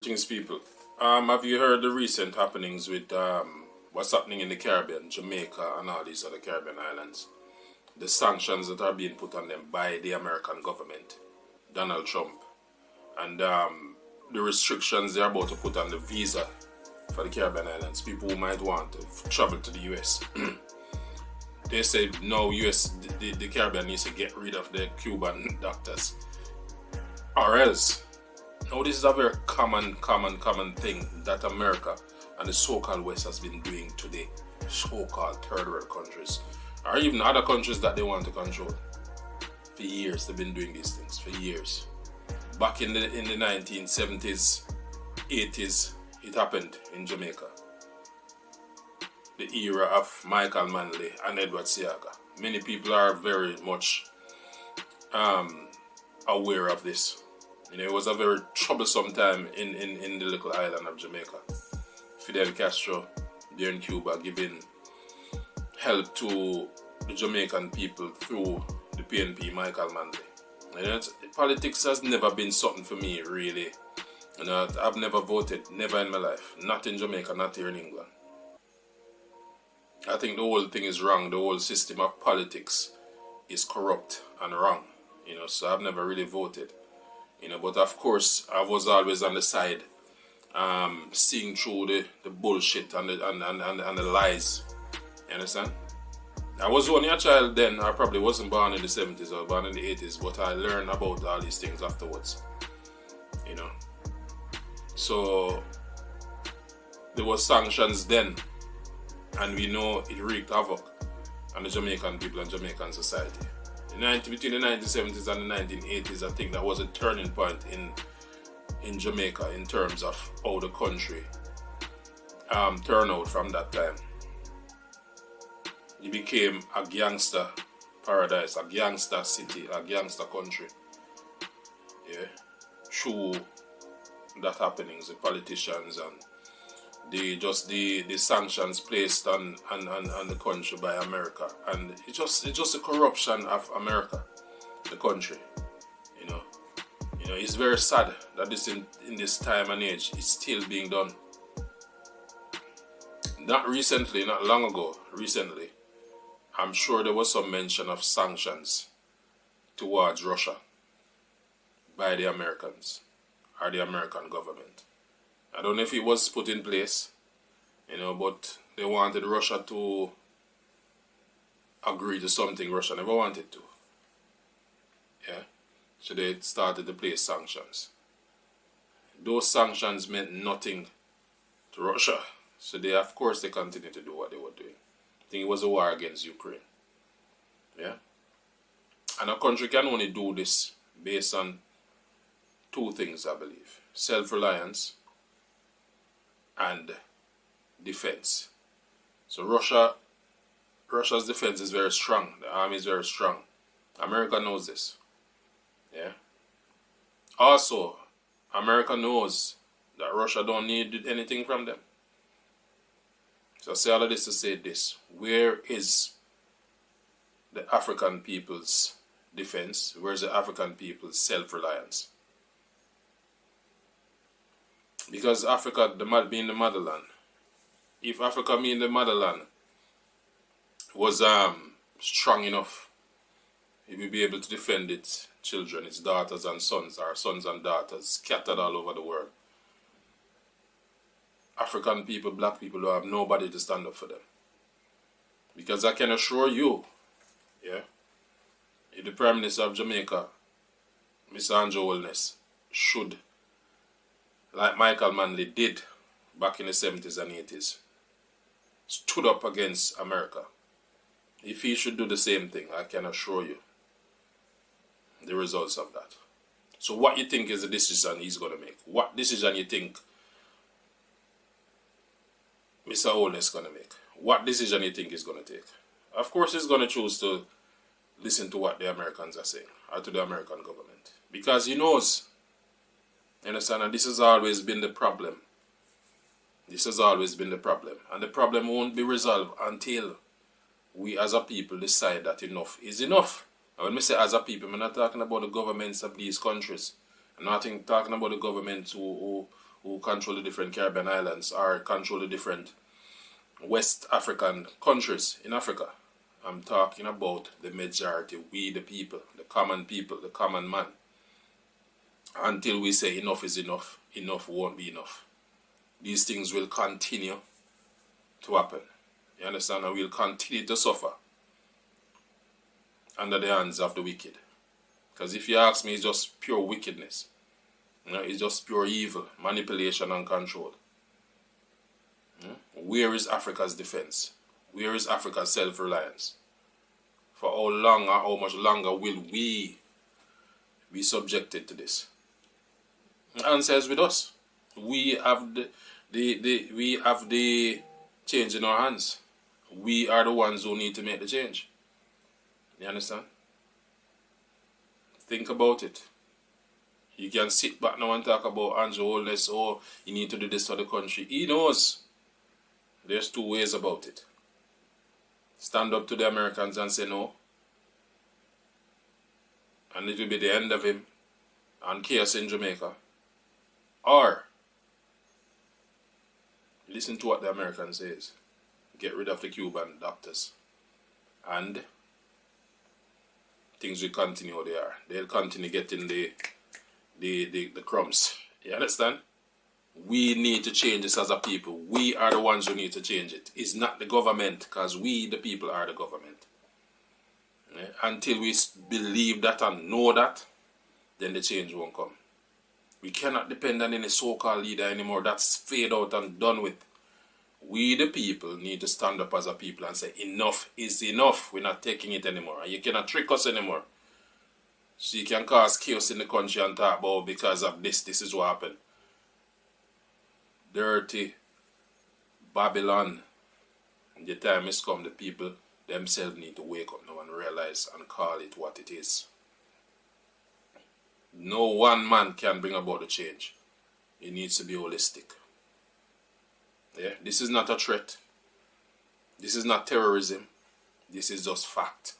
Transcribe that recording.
Things, people. Have you heard the recent happenings with what's happening in the Caribbean, Jamaica, and all these other Caribbean islands? The sanctions that are being put on them by the American government, Donald Trump, and the restrictions they're about to put on the visa for the Caribbean islands. People who might want to travel to the US. They say no, the Caribbean needs to get rid of the Cuban doctors, or else. Now this is a very common thing that America and the so-called West has been doing to the so-called third world countries, or even other countries that they want to control. For years they've been doing these things, for years. Back in the 1970s, 80s, it happened in Jamaica. The era of Michael Manley and Edward Seaga. Many people are very much aware of this. You know, it was a very troublesome time in the little island of Jamaica. Fidel Castro, there in Cuba, giving help to the Jamaican people through the PNP, Michael Manley. You know, politics has never been something for me, really. You know, I've never voted, never in my life. Not in Jamaica, not here in England. I think the whole thing is wrong. The whole system of politics is corrupt and wrong. You know, so I've never really voted. You know, but of course I was always on the side, seeing through the bullshit and the lies. You understand? I was only a child then. I probably wasn't born in the 70s or born in the 80s, but I learned about all these things afterwards. You know. So there was sanctions then, and we know it wreaked havoc on the Jamaican people and Jamaican society. Between the 1970s and the 1980s, I think that was a turning point in Jamaica in terms of how the country turned out from that time. It became a gangster paradise, a gangster city, a gangster country. Yeah, through that happenings, the politicians and the sanctions placed on the country by America, and it's just a corruption of America, the country. You know, it's very sad that this in this time and age is still being done. Not recently, not long ago, recently, I'm sure there was some mention of sanctions towards Russia by the Americans or the American government. I don't know if it was put in place, you know, but they wanted Russia to agree to something Russia never wanted to. Yeah, so they started to place sanctions. Those sanctions meant nothing to Russia, so of course they continued to do what they were doing. I think it was a war against Ukraine. Yeah, and a country can only do this based on two things, I believe: self-reliance and defense. So Russia's defense is very strong. The army is very strong. America knows this. Yeah. Also, America knows that Russia don't need anything from them. So I say all of this to say this: where is the African people's defense? Where is the African people's self-reliance? Because Africa, being the motherland, if Africa being the motherland was strong enough, it would be able to defend its children, its daughters and sons, or sons and daughters scattered all over the world. African people, black people, who have nobody to stand up for them. Because I can assure you, yeah, if the Prime Minister of Jamaica, Mr. Andrew Holness, should, like Michael Manley did back in the 70s and 80s, stood up against America, if he should do the same thing, I can assure you the results of that. So what you think is the decision he's going to make? What decision you think Mr. Holness is going to make? What decision you think he's going to take? Of course he's going to choose to listen to what the Americans are saying, or to the American government, because he knows. You understand? And this has always been the problem. This has always been the problem. And the problem won't be resolved until we as a people decide that enough is enough. And when we say as a people, I'm not talking about the governments of these countries. I'm not talking about the governments who who control the different Caribbean islands or control the different West African countries in Africa. I'm talking about the majority, we the people, the common man. Until we say enough is enough, enough won't be enough. These things will continue to happen. You understand? And we'll continue to suffer under the hands of the wicked. Because if you ask me, it's just pure wickedness. You know, it's just pure evil, manipulation and control. Where is Africa's defense? Where is Africa's self-reliance? For how long or how much longer will we be subjected to this? The answer is with us. We have the change in our hands. We are the ones who need to make the change. You understand? Think about it. You can sit back now and talk about Andrew Holness, oh, you need to do this for the country. He knows. There's two ways about it. Stand up to the Americans and say no. And it will be the end of him and chaos in Jamaica. Or listen to what the American says. Get rid of the Cuban doctors. And things will continue how they are. They'll continue getting the crumbs. You understand? We need to change this as a people. We are the ones who need to change it. It's not the government, because we, the people, are the government. Yeah? Until we believe that and know that, then the change won't come. We cannot depend on any so-called leader anymore. That's fade out and done with. We, the people, need to stand up as a people and say, enough is enough. We're not taking it anymore. And you cannot trick us anymore. So you can cause chaos in the country and talk about because of this is what happened. Dirty Babylon. The time has come, the people themselves need to wake up now and realize and call it what it is. No one man can bring about the change. It needs to be holistic. Yeah, this is not a threat. This is not terrorism. This is just fact.